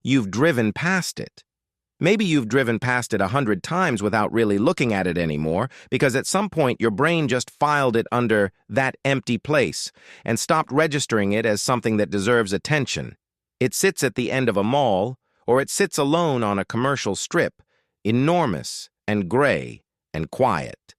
You've driven past it. Maybe you've driven past it 100 times without really looking at it anymore, because at some point your brain just filed it under that empty place and stopped registering it as something that deserves attention. It sits at the end of a mall, or it sits alone on a commercial strip, enormous and gray and quiet.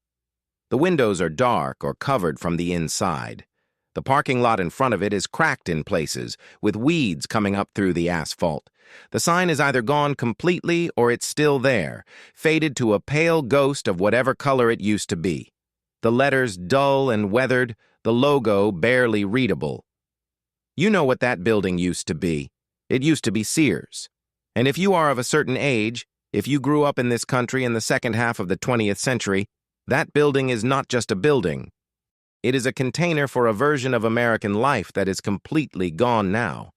The windows are dark or covered from the inside. The parking lot in front of it is cracked in places, with weeds coming up through the asphalt. The sign is either gone completely or it's still there, faded to a pale ghost of whatever color it used to be. The letters dull and weathered, the logo barely readable. You know what that building used to be. It used to be Sears. And if you are of a certain age, if you grew up in this country in the second half of the 20th century, that building is not just a building. It is a container for a version of American life that is completely gone now.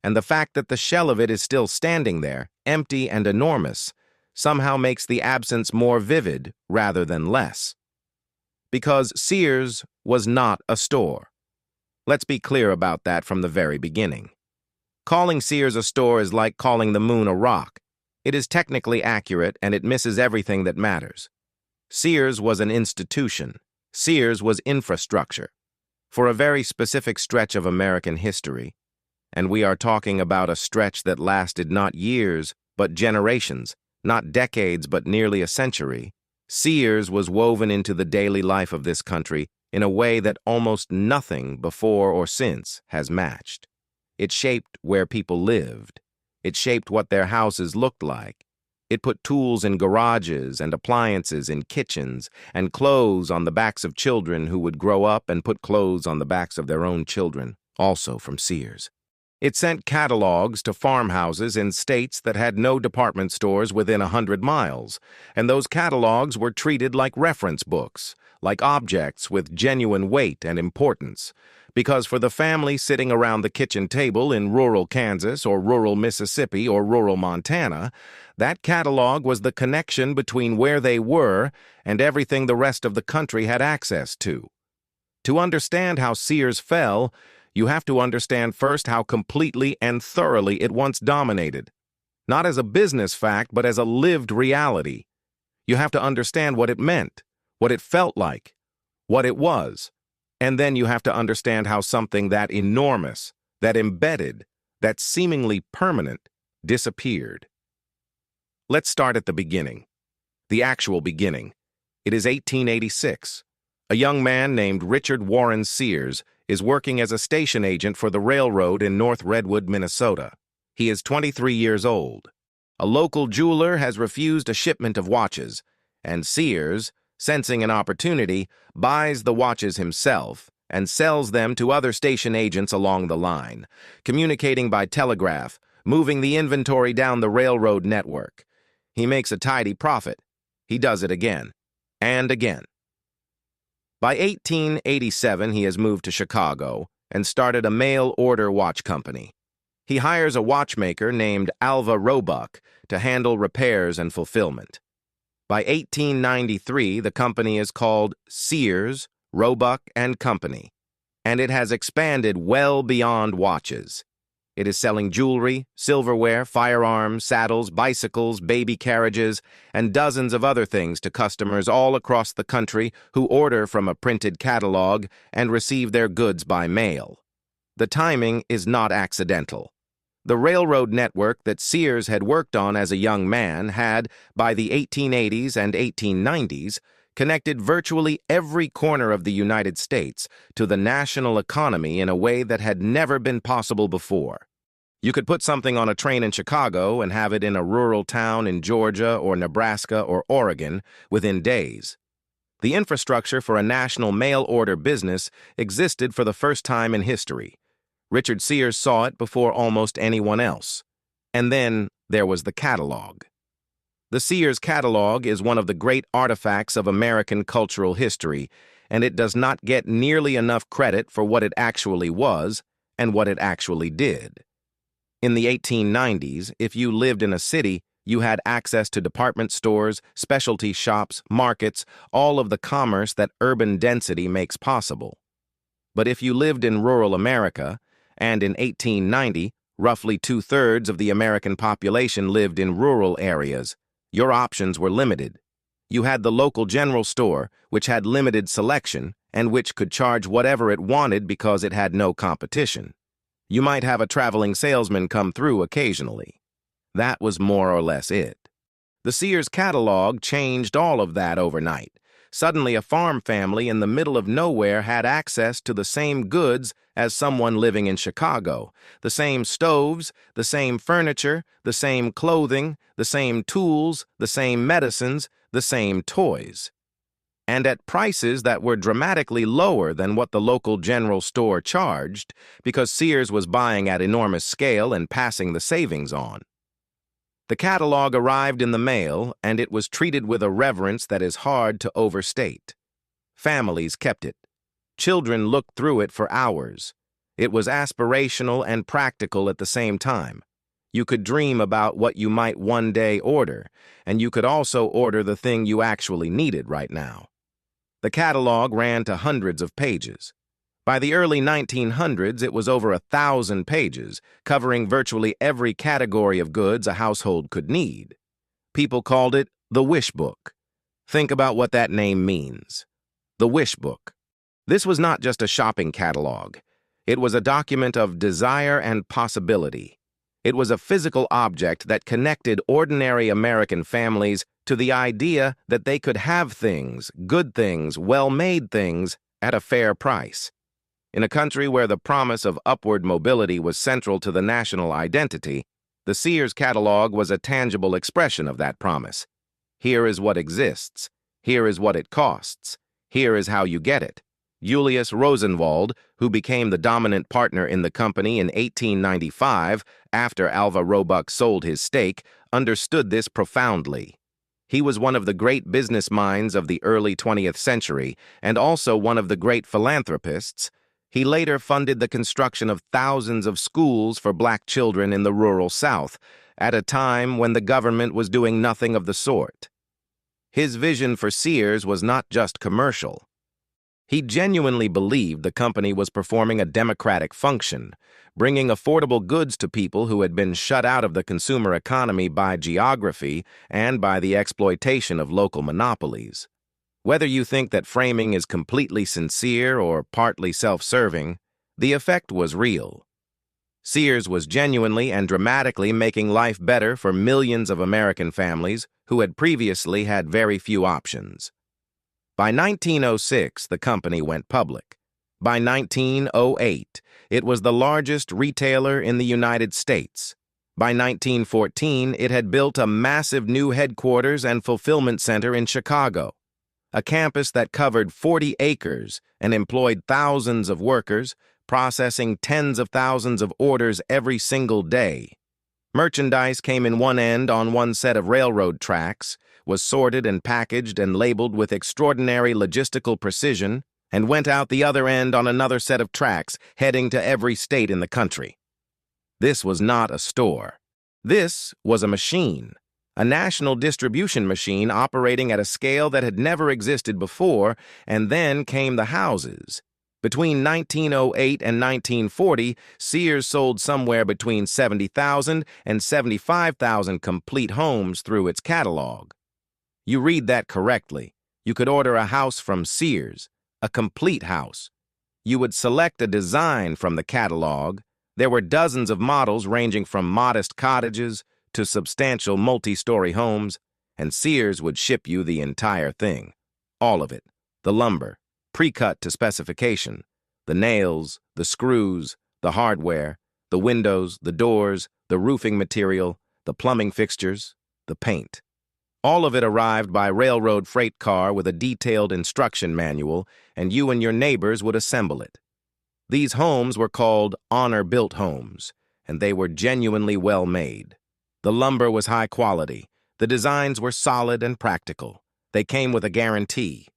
And the fact that the shell of it is still standing there, empty and enormous, somehow makes the absence more vivid rather than less. Because Sears was not a store. Let's be clear about that from the very beginning. Calling Sears a store is like calling the moon a rock. It is technically accurate and it misses everything that matters. Sears was an institution. Sears was infrastructure for a very specific stretch of American history, and we are talking about a stretch that lasted not years, but generations, not decades, but nearly a century. Sears was woven into the daily life of this country in a way that almost nothing before or since has matched. It shaped where people lived. It shaped what their houses looked like. It put tools in garages and appliances in kitchens and clothes on the backs of children who would grow up and put clothes on the backs of their own children, also from Sears. It sent catalogs to farmhouses in states that had no department stores within 100 miles, and those catalogs were treated like reference books, like objects with genuine weight and importance. Because for the family sitting around the kitchen table in rural Kansas or rural Mississippi or rural Montana, that catalog was the connection between where they were and everything the rest of the country had access to. To understand how Sears fell, you have to understand first how completely and thoroughly it once dominated. Not as a business fact, but as a lived reality. You have to understand what it meant, what it felt like, what it was. And then you have to understand how something that enormous, that embedded, that seemingly permanent, disappeared. Let's start at the beginning. The actual beginning. It is 1886. A young man named Richard Warren Sears is working as a station agent for the railroad in North Redwood, Minnesota. He is 23 years old. A local jeweler has refused a shipment of watches, and Sears, sensing an opportunity, buys the watches himself and sells them to other station agents along the line, communicating by telegraph, moving the inventory down the railroad network. He makes a tidy profit. He does it again and again. By 1887, he has moved to Chicago and started a mail-order watch company. He hires a watchmaker named Alva Roebuck to handle repairs and fulfillment. By 1893, the company is called Sears, Roebuck and Company, and it has expanded well beyond watches. It is selling jewelry, silverware, firearms, saddles, bicycles, baby carriages, and dozens of other things to customers all across the country who order from a printed catalog and receive their goods by mail. The timing is not accidental. The railroad network that Sears had worked on as a young man had, by the 1880s and 1890s, connected virtually every corner of the United States to the national economy in a way that had never been possible before. You could put something on a train in Chicago and have it in a rural town in Georgia or Nebraska or Oregon within days. The infrastructure for a national mail-order business existed for the first time in history. Richard Sears saw it before almost anyone else. And then there was the catalog. The Sears catalog is one of the great artifacts of American cultural history, and it does not get nearly enough credit for what it actually was and what it actually did. In the 1890s, if you lived in a city, you had access to department stores, specialty shops, markets, all of the commerce that urban density makes possible. But if you lived in rural America, and in 1890, Roughly two-thirds of the American population lived in rural areas. Your options were limited. You had the local general store, which had limited selection and which could charge whatever it wanted because it had no competition. You might have a traveling salesman come through occasionally. That was more or less it. The Sears catalog changed all of that overnight. Suddenly, a farm family in the middle of nowhere had access to the same goods as someone living in Chicago. The same stoves, the same furniture, the same clothing, the same tools, the same medicines, the same toys. And at prices that were dramatically lower than what the local general store charged, because Sears was buying at enormous scale and passing the savings on. The catalog arrived in the mail, and it was treated with a reverence that is hard to overstate. Families kept it. Children looked through it for hours. It was aspirational and practical at the same time. You could dream about what you might one day order, and you could also order the thing you actually needed right now. The catalog ran to hundreds of pages. By the early 1900s, it was over 1,000 pages, covering virtually every category of goods a household could need. People called it the Wish Book. Think about what that name means. The Wish Book. This was not just a shopping catalog. It was a document of desire and possibility. It was a physical object that connected ordinary American families to the idea that they could have things, good things, well-made things, at a fair price. In a country where the promise of upward mobility was central to the national identity, the Sears catalog was a tangible expression of that promise. Here is what exists. Here is what it costs. Here is how you get it. Julius Rosenwald, who became the dominant partner in the company in 1895 after Alva Roebuck sold his stake, understood this profoundly. He was one of the great business minds of the early 20th century and also one of the great philanthropists. He later funded the construction of thousands of schools for black children in the rural South, at a time when the government was doing nothing of the sort. His vision for Sears was not just commercial. He genuinely believed the company was performing a democratic function, bringing affordable goods to people who had been shut out of the consumer economy by geography and by the exploitation of local monopolies. Whether you think that framing is completely sincere or partly self-serving, the effect was real. Sears was genuinely and dramatically making life better for millions of American families who had previously had very few options. By 1906, the company went public. By 1908, it was the largest retailer in the United States. By 1914, it had built a massive new headquarters and fulfillment center in Chicago, a campus that covered 40 acres and employed thousands of workers, processing tens of thousands of orders every single day. Merchandise came in one end on one set of railroad tracks, was sorted and packaged and labeled with extraordinary logistical precision, and went out the other end on another set of tracks, heading to every state in the country. This was not a store. This was a machine, a national distribution machine operating at a scale that had never existed before, and then came the houses. Between 1908 and 1940, Sears sold somewhere between 70,000 and 75,000 complete homes through its catalog. You read that correctly. You could order a house from Sears, a complete house. You would select a design from the catalog. There were dozens of models ranging from modest cottages to substantial multi-story homes, and Sears would ship you the entire thing. All of it. The lumber, pre-cut to specification, the nails, the screws, the hardware, the windows, the doors, the roofing material, the plumbing fixtures, the paint. All of it arrived by railroad freight car with a detailed instruction manual, and you and your neighbors would assemble it. These homes were called honor-built homes, and they were genuinely well-made. The lumber was high quality. The designs were solid and practical. They came with a guarantee.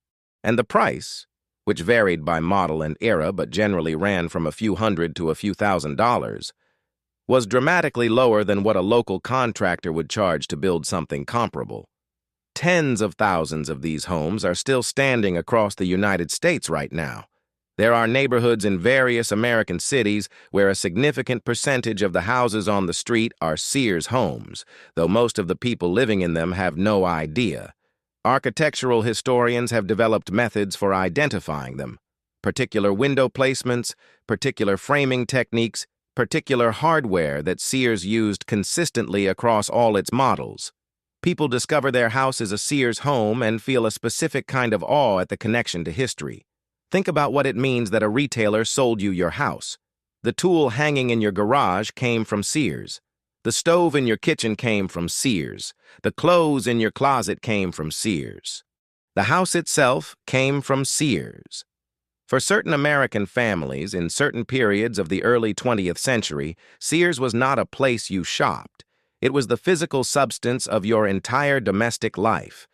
And the price, which varied by model and era but generally ran from a few hundred to a few $1,000s, was dramatically lower than what a local contractor would charge to build something comparable. Tens of thousands of these homes are still standing across the United States right now. There are neighborhoods in various American cities where a significant percentage of the houses on the street are Sears homes, though most of the people living in them have no idea. Architectural historians have developed methods for identifying them. Particular window placements, particular framing techniques, particular hardware that Sears used consistently across all its models. People discover their house is a Sears home and feel a specific kind of awe at the connection to history. Think about what it means that a retailer sold you your house. The tool hanging in your garage came from Sears. The stove in your kitchen came from Sears. The clothes in your closet came from Sears. The house itself came from Sears. For certain American families, in certain periods of the early 20th century, Sears was not a place you shopped. It was the physical substance of your entire domestic life.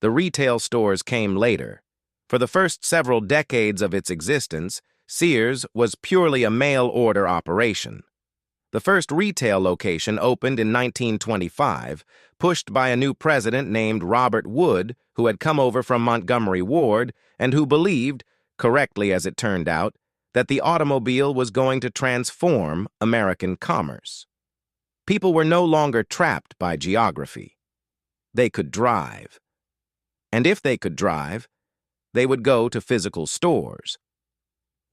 The retail stores came later. For the first several decades of its existence, Sears was purely a mail-order operation. The first retail location opened in 1925, pushed by a new president named Robert Wood, who had come over from Montgomery Ward and who believed, correctly as it turned out, that the automobile was going to transform American commerce. People were no longer trapped by geography. They could drive. And if they could drive, they would go to physical stores.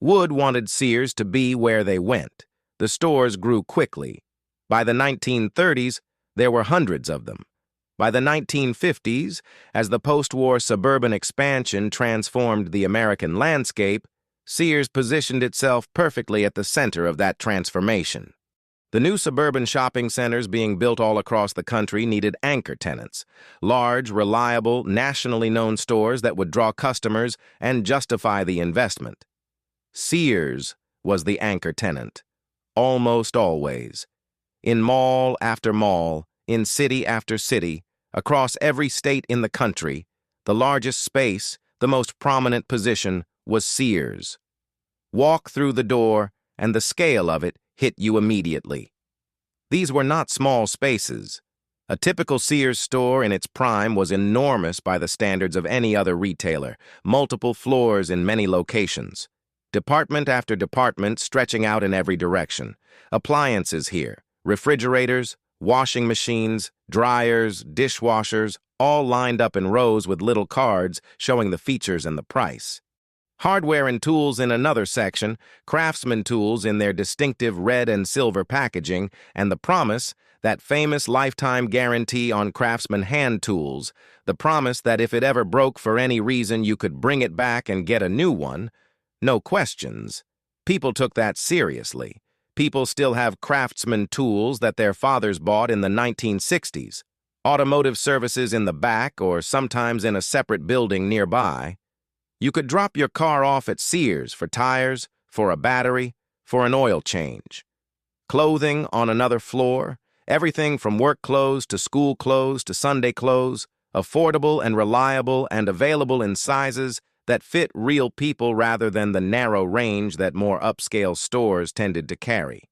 Wood wanted Sears to be where they went. The stores grew quickly. By the 1930s, there were hundreds of them. By the 1950s, as the post-war suburban expansion transformed the American landscape, Sears positioned itself perfectly at the center of that transformation. The new suburban shopping centers being built all across the country needed anchor tenants, large, reliable, nationally known stores that would draw customers and justify the investment. Sears was the anchor tenant, almost always. In mall after mall, in city after city, across every state in the country, the largest space, the most prominent position, was Sears. Walk through the door, and the scale of it hit you immediately. These were not small spaces. A typical Sears store in its prime was enormous by the standards of any other retailer, multiple floors in many locations. Department after department stretching out in every direction. Appliances here, refrigerators, washing machines, dryers, dishwashers, all lined up in rows with little cards showing the features and the price. Hardware and tools in another section, craftsman tools in their distinctive red and silver packaging, and the promise, that famous lifetime guarantee on craftsman hand tools, the promise that if it ever broke for any reason you could bring it back and get a new one. No questions. People took that seriously. People still have craftsman tools that their fathers bought in the 1960s. Automotive services in the back or sometimes in a separate building nearby. You could drop your car off at Sears for tires, for a battery, for an oil change. Clothing on another floor, everything from work clothes to school clothes to Sunday clothes, affordable and reliable and available in sizes that fit real people rather than the narrow range that more upscale stores tended to carry.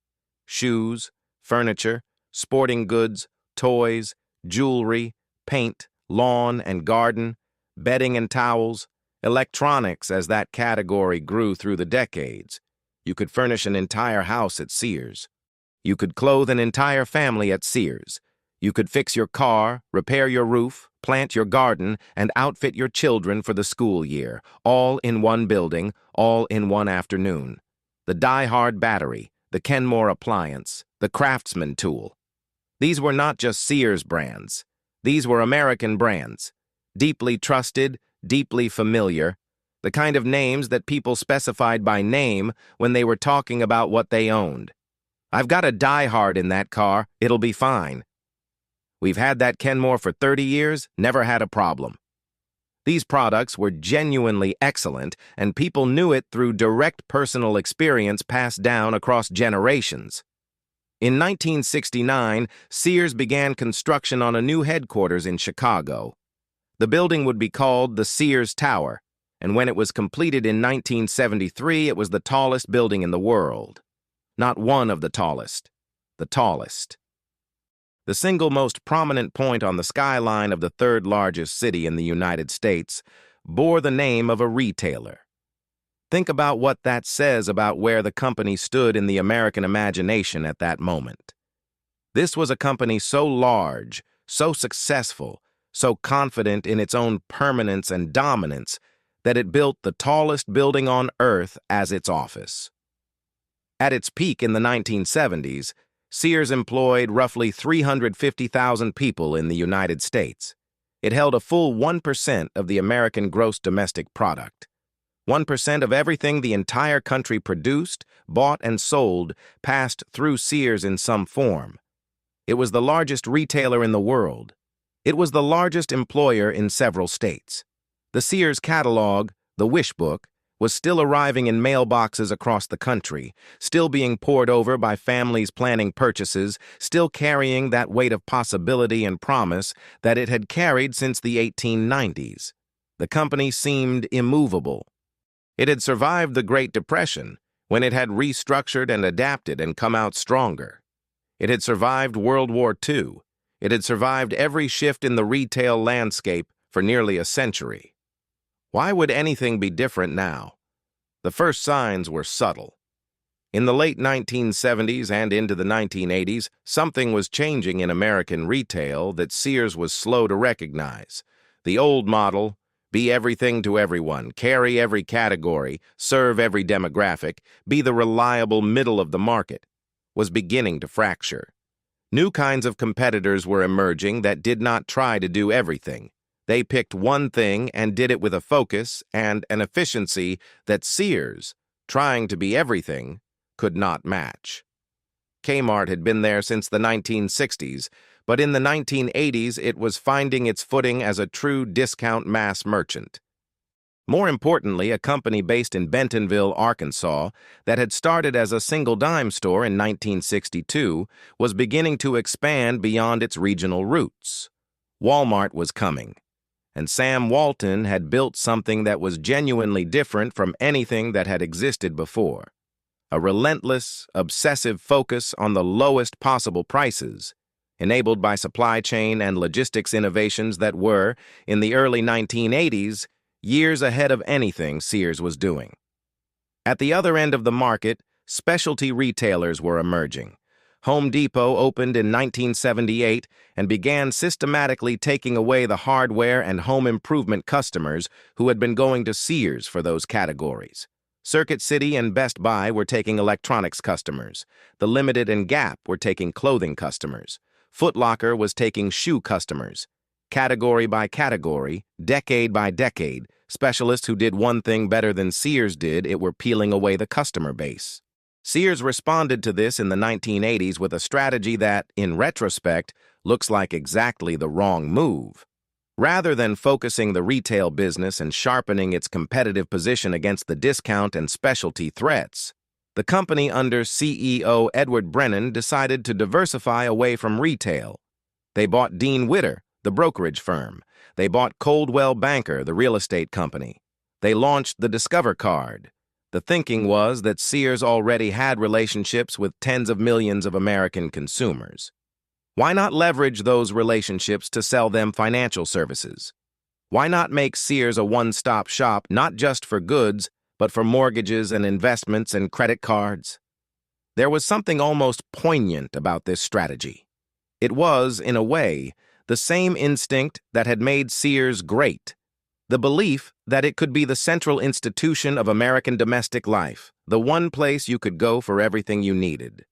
Shoes, furniture, sporting goods, toys, jewelry, paint, lawn and garden, bedding and towels, electronics as that category grew through the decades. You could furnish an entire house at Sears. You could clothe an entire family at Sears. You could fix your car, repair your roof, plant your garden, and outfit your children for the school year, all in one building, all in one afternoon. The Die-Hard battery, the Kenmore appliance, the Craftsman tool. These were not just Sears brands. These were American brands, deeply trusted, deeply familiar, the kind of names that people specified by name when they were talking about what they owned. I've got a Die-Hard in that car, it'll be fine. We've had that Kenmore for 30 years, never had a problem. These products were genuinely excellent, and people knew it through direct personal experience passed down across generations. In 1969, Sears began construction on a new headquarters in Chicago. The building would be called the Sears Tower, and when it was completed in 1973, it was the tallest building in the world. Not one of the tallest, the tallest. The single most prominent point on the skyline of the third largest city in the United States bore the name of a retailer. Think about what that says about where the company stood in the American imagination at that moment. This was a company so large, so successful, so confident in its own permanence and dominance that it built the tallest building on Earth as its office. At its peak in the 1970s, Sears employed roughly 350,000 people in the United States. It held a full 1% of the American gross domestic product. 1% of everything the entire country produced, bought, and sold passed through Sears in some form. It was the largest retailer in the world. It was the largest employer in several states. The Sears catalog, the Wish Book, was still arriving in mailboxes across the country, still being pored over by families planning purchases, still carrying that weight of possibility and promise that it had carried since the 1890s. The company seemed immovable. It had survived the Great Depression, when it had restructured and adapted and come out stronger. It had survived World War II. It had survived every shift in the retail landscape for nearly a century. Why would anything be different now? The first signs were subtle. In the late 1970s and into the 1980s, something was changing in American retail that Sears was slow to recognize. The old model, be everything to everyone, carry every category, serve every demographic, be the reliable middle of the market, was beginning to fracture. New kinds of competitors were emerging that did not try to do everything. They picked one thing and did it with a focus and an efficiency that Sears, trying to be everything, could not match. Kmart had been there since the 1960s, but in the 1980s it was finding its footing as a true discount mass merchant. More importantly, a company based in Bentonville, Arkansas, that had started as a single-dime store in 1962 was beginning to expand beyond its regional roots. Walmart was coming. And Sam Walton had built something that was genuinely different from anything that had existed before. A relentless, obsessive focus on the lowest possible prices, enabled by supply chain and logistics innovations that were, in the early 1980s, years ahead of anything Sears was doing. At the other end of the market, specialty retailers were emerging. Home Depot opened in 1978 and began systematically taking away the hardware and home improvement customers who had been going to Sears for those categories. Circuit City and Best Buy were taking electronics customers. The Limited and Gap were taking clothing customers. Foot Locker was taking shoe customers. Category by category, decade by decade, specialists who did one thing better than Sears did, it were peeling away the customer base. Sears responded to this in the 1980s with a strategy that, in retrospect, looks like exactly the wrong move. Rather than focusing the retail business and sharpening its competitive position against the discount and specialty threats, the company under CEO Edward Brennan decided to diversify away from retail. They bought Dean Witter, the brokerage firm. They bought Coldwell Banker, the real estate company. They launched the Discover Card. The thinking was that Sears already had relationships with tens of millions of American consumers. Why not leverage those relationships to sell them financial services? Why not make Sears a one-stop shop not just for goods, but for mortgages and investments and credit cards? There was something almost poignant about this strategy. It was, in a way, the same instinct that had made Sears great. The belief that it could be the central institution of American domestic life, the one place you could go for everything you needed.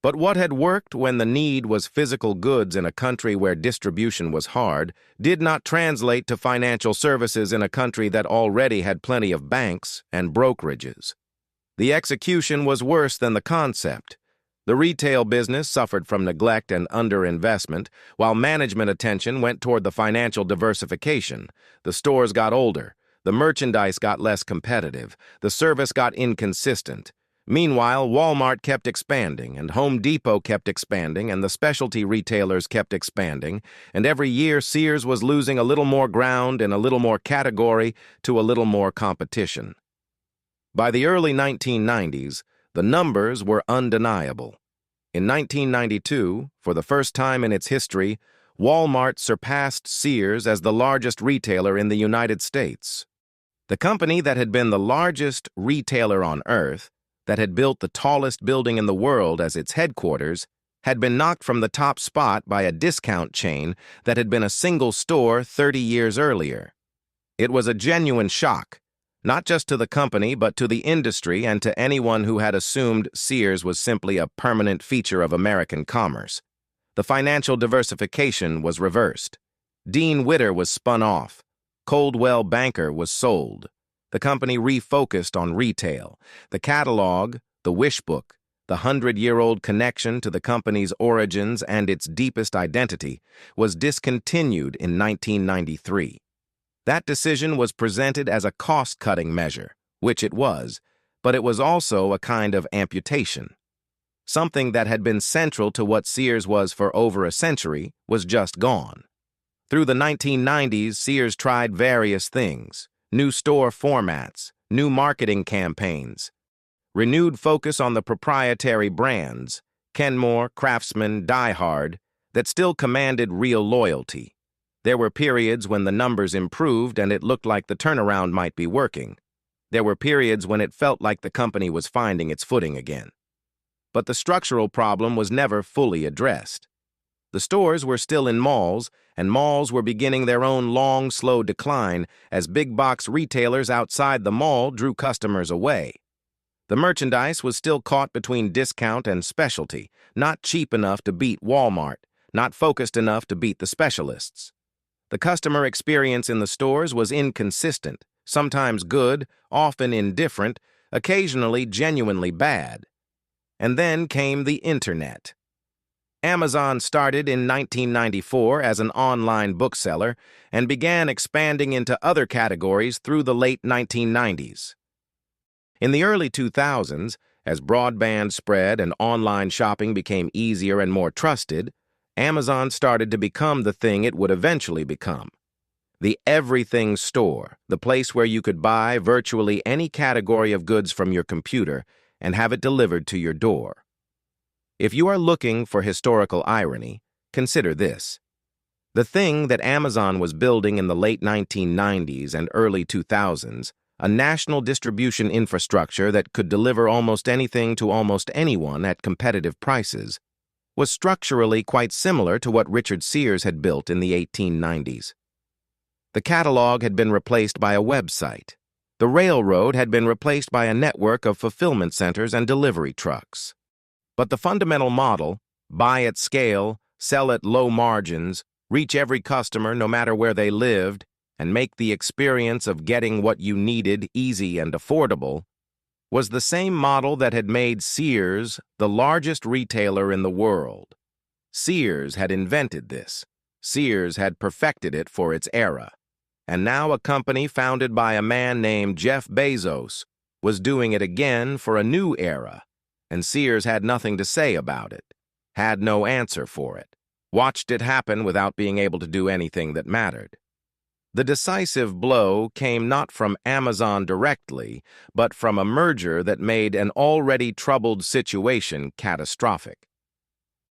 But what had worked when the need was physical goods in a country where distribution was hard did not translate to financial services in a country that already had plenty of banks and brokerages. The execution was worse than the concept. The retail business suffered from neglect and underinvestment, while management attention went toward the financial diversification. The stores got older, the merchandise got less competitive, the service got inconsistent. Meanwhile, Walmart kept expanding, and Home Depot kept expanding, and the specialty retailers kept expanding, and every year Sears was losing a little more ground and a little more category to a little more competition. By the early 1990s, the numbers were undeniable. In 1992, for the first time in its history, Walmart surpassed Sears as the largest retailer in the United States. The company that had been the largest retailer on Earth, that had built the tallest building in the world as its headquarters, had been knocked from the top spot by a discount chain that had been a single store 30 years earlier. It was a genuine shock, not just to the company but to the industry and to anyone who had assumed Sears was simply a permanent feature of American commerce. The financial diversification was reversed. Dean Witter was spun off. Coldwell Banker was sold. The company refocused on retail. The catalog, the wish book, the 100-year-old connection to the company's origins and its deepest identity, was discontinued in 1993. That decision was presented as a cost-cutting measure, which it was, but it was also a kind of amputation. Something that had been central to what Sears was for over a century was just gone. Through the 1990s, Sears tried various things: new store formats, new marketing campaigns, renewed focus on the proprietary brands, Kenmore, Craftsman, Die Hard, that still commanded real loyalty. There were periods when the numbers improved and it looked like the turnaround might be working. There were periods when it felt like the company was finding its footing again. But the structural problem was never fully addressed. The stores were still in malls, and malls were beginning their own long, slow decline as big-box retailers outside the mall drew customers away. The merchandise was still caught between discount and specialty, not cheap enough to beat Walmart, not focused enough to beat the specialists. The customer experience in the stores was inconsistent, sometimes good, often indifferent, occasionally genuinely bad. And then came the Internet. Amazon started in 1994 as an online bookseller and began expanding into other categories through the late 1990s. In the early 2000s, as broadband spread and online shopping became easier and more trusted, Amazon started to become the thing it would eventually become. The everything store, the place where you could buy virtually any category of goods from your computer and have it delivered to your door. If you are looking for historical irony, consider this. The thing that Amazon was building in the late 1990s and early 2000s, a national distribution infrastructure that could deliver almost anything to almost anyone at competitive prices, was structurally quite similar to what Richard Sears had built in the 1890s. The catalog had been replaced by a website. The railroad had been replaced by a network of fulfillment centers and delivery trucks. But the fundamental model, buy at scale, sell at low margins, reach every customer no matter where they lived, and make the experience of getting what you needed easy and affordable, was the same model that had made Sears the largest retailer in the world. Sears had invented this. Sears had perfected it for its era. And now a company founded by a man named Jeff Bezos was doing it again for a new era. And Sears had nothing to say about it, had no answer for it, watched it happen without being able to do anything that mattered. The decisive blow came not from Amazon directly, but from a merger that made an already troubled situation catastrophic.